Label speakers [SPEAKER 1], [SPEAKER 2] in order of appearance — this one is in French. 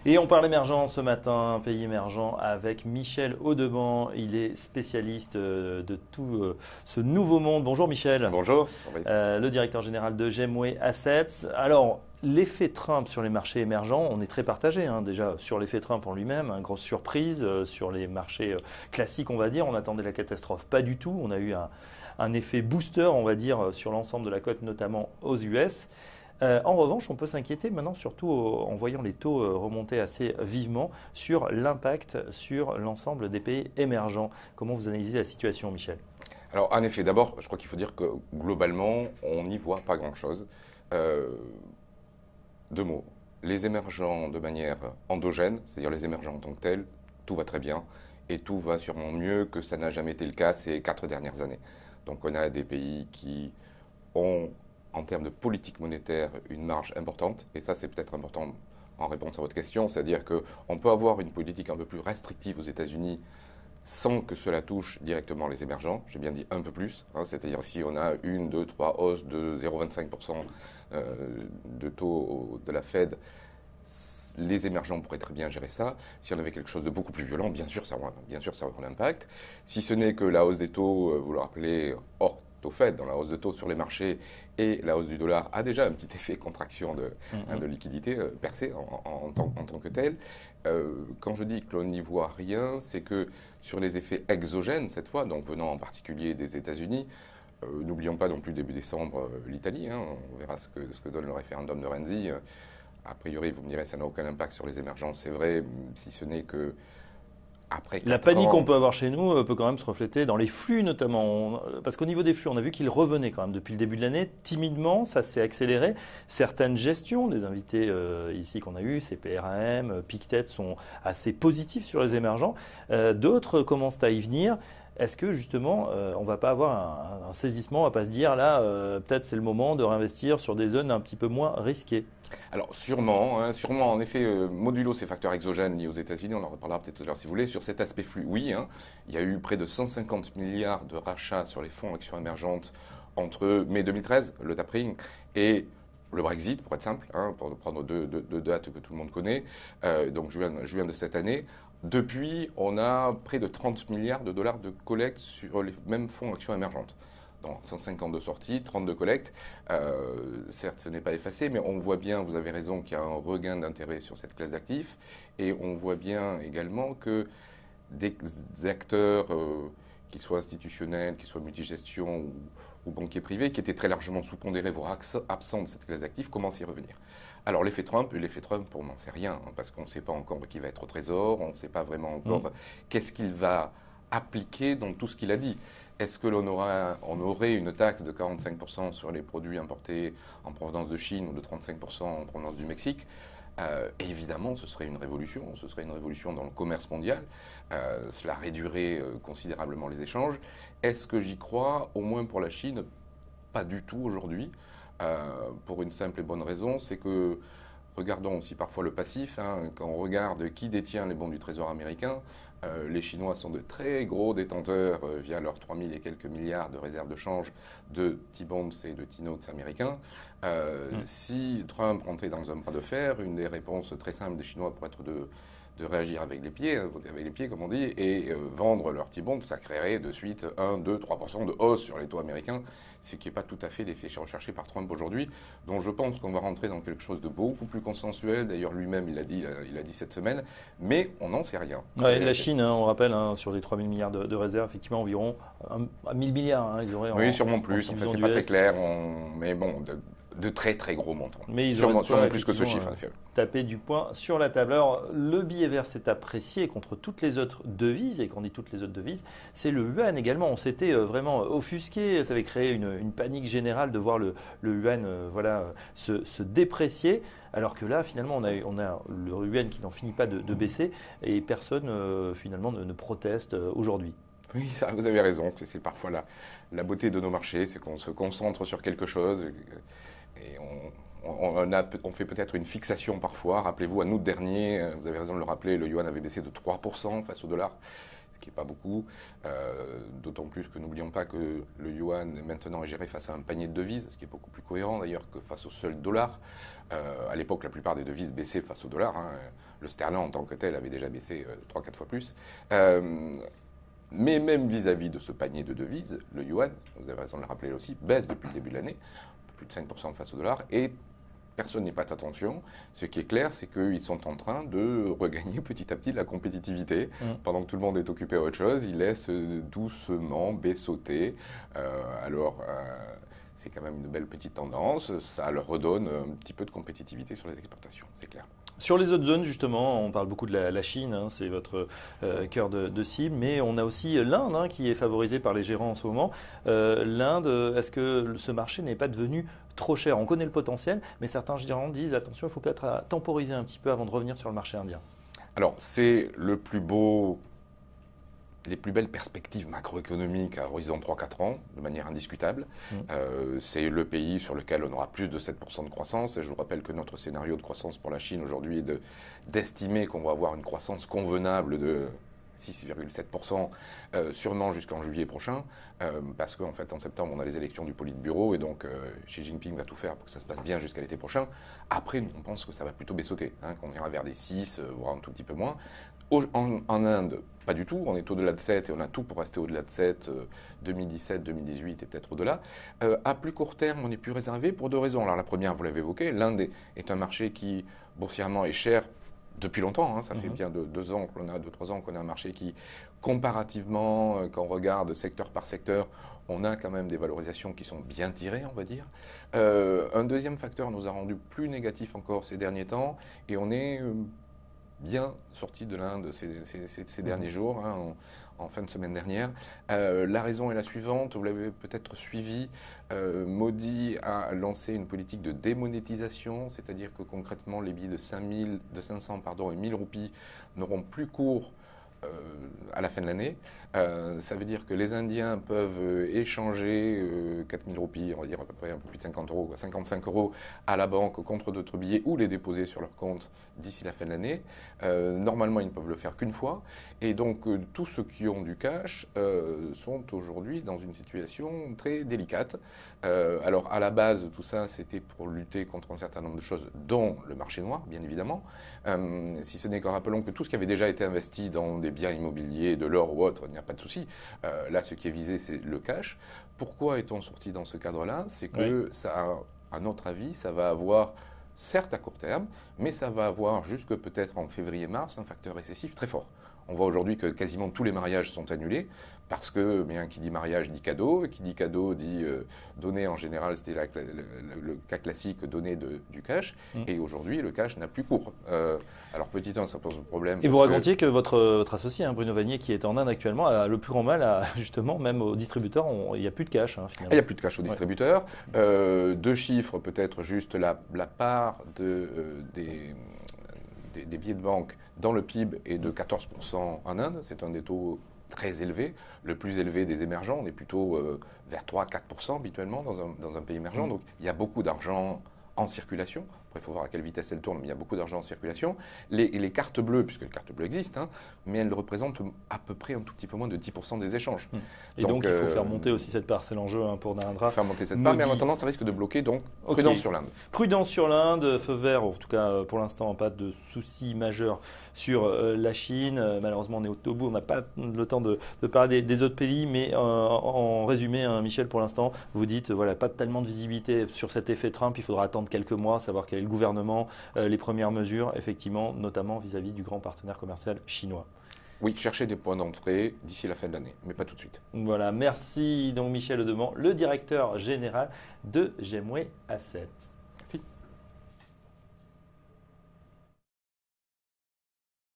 [SPEAKER 1] Et on parle émergent ce matin, pays émergent, avec Michel Audebent. Il est spécialiste de tout ce nouveau monde. Bonjour Michel.
[SPEAKER 2] Bonjour.
[SPEAKER 1] Le directeur général de Gemway Assets. Alors, l'effet Trump sur les marchés émergents, on est très partagé. Déjà, sur l'effet Trump en lui-même, grosse surprise. Sur les marchés classiques, on va dire, on attendait la catastrophe. Pas du tout. On a eu un effet booster, on va dire, sur l'ensemble de la cote, notamment aux US. En revanche, on peut s'inquiéter maintenant, surtout en voyant les taux remonter assez vivement, sur l'impact sur l'ensemble des pays émergents. Comment vous analysez la situation, Michel?
[SPEAKER 2] Alors, en effet, d'abord, je crois qu'il faut dire que globalement, on n'y voit pas grand-chose. Deux mots. Les émergents de manière endogène, c'est-à-dire les émergents en tant que tels, tout va très bien et tout va sûrement mieux que ça n'a jamais été le cas ces 4 dernières années. Donc, on a des pays qui ont, en termes de politique monétaire, une marge importante. Et ça, c'est peut-être important en réponse à votre question. C'est-à-dire qu'on peut avoir une politique un peu plus restrictive aux États-Unis sans que cela touche directement les émergents. J'ai bien dit un peu plus. C'est-à-dire si on a une, deux, trois hausses de 0,25% de taux de la Fed, les émergents pourraient très bien gérer ça. Si on avait quelque chose de beaucoup plus violent, bien sûr, ça aura un impact. Si ce n'est que la hausse des taux, vous le rappelez, hors taux Fed, dans la hausse de taux sur les marchés et la hausse du dollar a déjà un petit effet contraction de liquidité percée en tant que tel. Quand je dis que l'on n'y voit rien, c'est que sur les effets exogènes, cette fois, donc venant en particulier des États-Unis, n'oublions pas non plus début décembre l'Italie, on verra ce que donne le référendum de Renzi. A priori, vous me direz, ça n'a aucun impact sur les émergents, c'est vrai, si ce n'est que après 4
[SPEAKER 1] La panique
[SPEAKER 2] ans,
[SPEAKER 1] qu'on peut avoir chez nous peut quand même se refléter dans les flux notamment. Parce qu'au niveau des flux, on a vu qu'ils revenaient quand même depuis le début de l'année. Timidement, ça s'est accéléré. Certaines gestions des invités ici qu'on a eus, CPRAM, Pictet, sont assez positifs sur les émergents. D'autres commencent à y venir. Est-ce que justement, on ne va pas avoir un saisissement, on ne va pas se dire là, peut-être c'est le moment de réinvestir sur des zones un petit peu moins risquées?
[SPEAKER 2] alors sûrement, en effet, modulo ces facteurs exogènes liés aux États-Unis, on en reparlera peut-être tout à l'heure si vous voulez, sur cet aspect flux, oui, il y a eu près de 150 milliards de rachats sur les fonds actions émergentes entre mai 2013, le tapering, et le Brexit, pour être simple, pour prendre deux dates que tout le monde connaît, donc juin de cette année. Depuis, on a près de 30 milliards de dollars de collecte sur les mêmes fonds actions émergentes. Donc 150 de sorties, 30 de collecte. Certes, ce n'est pas effacé, mais on voit bien, vous avez raison, qu'il y a un regain d'intérêt sur cette classe d'actifs. Et on voit bien également que des acteurs, qu'ils soient institutionnels, qu'ils soient multigestion ou banquiers privés, qui étaient très largement sous-pondérés, voire absents de cette classe d'actifs, commencent à y revenir. Alors l'effet Trump, on n'en sait rien, parce qu'on ne sait pas encore qui va être au Trésor, on ne sait pas vraiment encore qu'est-ce qu'il va appliquer dans tout ce qu'il a dit. Est-ce que on aurait une taxe de 45% sur les produits importés en provenance de Chine ou de 35% en provenance du Mexique? Évidemment, ce serait une révolution. Ce serait une révolution dans le commerce mondial. Cela réduirait considérablement les échanges. Est-ce que j'y crois? Au moins pour la Chine, pas du tout aujourd'hui. Pour une simple et bonne raison, c'est que, regardons aussi parfois le passif, quand on regarde qui détient les bons du Trésor américain, les Chinois sont de très gros détenteurs via leurs 3000 et quelques milliards de réserves de change de T-bonds et de T-notes américains. Si Trump rentrait dans un bras de fer, une des réponses très simples des Chinois pourrait être de réagir avec les pieds, voter avec les pieds comme on dit, et vendre leurs T-bonds, ça créerait de suite 1, 2, 3% de hausse sur les taux américains, ce qui n'est pas tout à fait l'effet recherché par Trump aujourd'hui. Donc je pense qu'on va rentrer dans quelque chose de beaucoup plus consensuel. D'ailleurs lui-même il l'a dit cette semaine, mais on n'en sait rien.
[SPEAKER 1] Ouais, la Chine, on rappelle, sur les 3 000 milliards de réserves, effectivement environ 1 000 milliards, ils auraient
[SPEAKER 2] oui, sûrement plus, enfin, c'est pas très clair, mais bon, de très très gros montants.
[SPEAKER 1] Mais ils
[SPEAKER 2] sûrement
[SPEAKER 1] auraient
[SPEAKER 2] plus que ce chiffre, en effet.
[SPEAKER 1] Taper du poing sur la table. Alors, le billet vert s'est apprécié contre toutes les autres devises, et quand on dit toutes les autres devises, c'est le yuan également. On s'était vraiment offusqué, ça avait créé une panique générale de voir le yuan se déprécier, alors que là, finalement, on a le yuan qui n'en finit pas de baisser, et personne, finalement, ne proteste aujourd'hui.
[SPEAKER 2] Oui, ça, vous avez raison. C'est parfois la beauté de nos marchés, c'est qu'on se concentre sur quelque chose et on fait peut-être une fixation parfois. Rappelez-vous, en août dernier, vous avez raison de le rappeler, le yuan avait baissé de 3% face au dollar, ce qui n'est pas beaucoup, d'autant plus que n'oublions pas que le yuan maintenant est géré face à un panier de devises, ce qui est beaucoup plus cohérent d'ailleurs que face au seul dollar. À l'époque, la plupart des devises baissaient face au dollar. Hein. Le sterling en tant que tel avait déjà baissé 3-4 fois plus. Mais même vis-à-vis de ce panier de devises, le yuan, vous avez raison de le rappeler aussi, baisse depuis le début de l'année, plus de 5% face au dollar, et personne n'y prête attention. Ce qui est clair, c'est qu'ils sont en train de regagner petit à petit de la compétitivité. Pendant que tout le monde est occupé à autre chose, ils laissent doucement baissauter. C'est quand même une belle petite tendance. Ça leur redonne un petit peu de compétitivité sur les exportations, c'est clair.
[SPEAKER 1] Sur les autres zones, justement, on parle beaucoup de la Chine, hein, c'est votre cœur de cible, mais on a aussi l'Inde hein, qui est favorisée par les gérants en ce moment. L'Inde, est-ce que ce marché n'est pas devenu trop cher? On connaît le potentiel, mais certains gérants disent attention, il faut peut-être temporiser un petit peu avant de revenir sur le marché indien.
[SPEAKER 2] Alors, c'est le plus beau, les plus belles perspectives macroéconomiques à horizon 3-4 ans, de manière indiscutable. C'est le pays sur lequel on aura plus de 7% de croissance. Et je vous rappelle que notre scénario de croissance pour la Chine aujourd'hui est d'estimer qu'on va avoir une croissance convenable de 6,7%, sûrement jusqu'en juillet prochain, parce qu'en fait, en septembre, on a les élections du Politburo, et donc Xi Jinping va tout faire pour que ça se passe bien jusqu'à l'été prochain. Après, on pense que ça va plutôt baissauter, hein, qu'on ira vers des 6, voire un tout petit peu moins. En Inde, pas du tout, on est au-delà de 7 et on a tout pour rester au-delà de 7, 2017, 2018 et peut-être au-delà. À plus court terme, on est plus réservé pour deux raisons. Alors la première, vous l'avez évoqué, l'Inde est un marché qui, boursièrement, est cher depuis longtemps. Hein, ça fait bien 2 ans qu'on a, 2-3 ans qu'on a un marché qui, comparativement, quand on regarde secteur par secteur, on a quand même des valorisations qui sont bien tirées, on va dire. Un deuxième facteur nous a rendu plus négatifs encore ces derniers temps, et on est bien sorti de l'Inde ces derniers jours, hein, en fin de semaine dernière. La raison est la suivante, vous l'avez peut-être suivi, Modi a lancé une politique de démonétisation, c'est-à-dire que concrètement les billets de 500 et 1000 roupies n'auront plus cours à la fin de l'année. Ça veut dire que les Indiens peuvent échanger 4000 roupies, on va dire à peu près un peu plus de 50 euros, 55 euros à la banque contre d'autres billets ou les déposer sur leur compte d'ici la fin de l'année. Normalement, ils ne peuvent le faire qu'une fois. Et donc, tous ceux qui ont du cash sont aujourd'hui dans une situation très délicate. Alors, à la base, tout ça, c'était pour lutter contre un certain nombre de choses, dont le marché noir, bien évidemment. Si ce n'est que rappelons que tout ce qui avait déjà été investi dans des biens immobiliers, de l'or ou autre, il n'y a pas de souci. Là, ce qui est visé, c'est le cash. Pourquoi est-on sorti dans ce cadre-là? C'est que, ça, à notre avis, ça va avoir, certes à court terme, mais ça va avoir jusque peut-être en février-mars un facteur récessif très fort. On voit aujourd'hui que quasiment tous les mariages sont annulés parce que, bien, qui dit mariage dit cadeau, et qui dit cadeau dit donner en général, c'était le cas classique, donner du cash, et aujourd'hui le cash n'a plus cours. Alors petit 1, ça pose problème.
[SPEAKER 1] Et vous racontiez que votre associé, hein, Bruno Vanier, qui est en Inde actuellement, a le plus grand mal à, justement, même aux distributeurs, il n'y a plus de cash. Hein,
[SPEAKER 2] il n'y a plus de cash aux distributeurs. 2 chiffres, peut-être juste la part des billets de banque dans le PIB est de 14% en Inde. C'est un des taux très élevé, le plus élevé des émergents. On est plutôt vers 3-4% habituellement dans un pays émergent. Donc il y a beaucoup d'argent en circulation. Après, il faut voir à quelle vitesse elle tourne, mais il y a beaucoup d'argent en circulation. Les cartes bleues, puisque les cartes bleues existent, hein, mais elles représentent à peu près un tout petit peu moins de 10% des échanges.
[SPEAKER 1] Et donc il faut faire monter aussi cette part, c'est l'enjeu hein, pour Narendra.
[SPEAKER 2] Faire monter cette part, mais en attendant, ça risque de bloquer, donc prudence sur l'Inde.
[SPEAKER 1] Prudence sur l'Inde, feu vert, en tout cas pour l'instant, pas de soucis majeurs sur la Chine. Malheureusement, on est au bout, on n'a pas le temps de parler des autres pays, mais en résumé, hein, Michel, pour l'instant, vous dites, voilà, pas tellement de visibilité sur cet effet Trump, il faudra attendre quelques mois, savoir quel est le gouvernement, les premières mesures, effectivement, notamment vis-à-vis du grand partenaire commercial chinois.
[SPEAKER 2] Oui, chercher des points d'entrée d'ici la fin de l'année, mais pas tout de suite.
[SPEAKER 1] Voilà, merci donc Michel Audemans, le directeur général de Gemway Asset.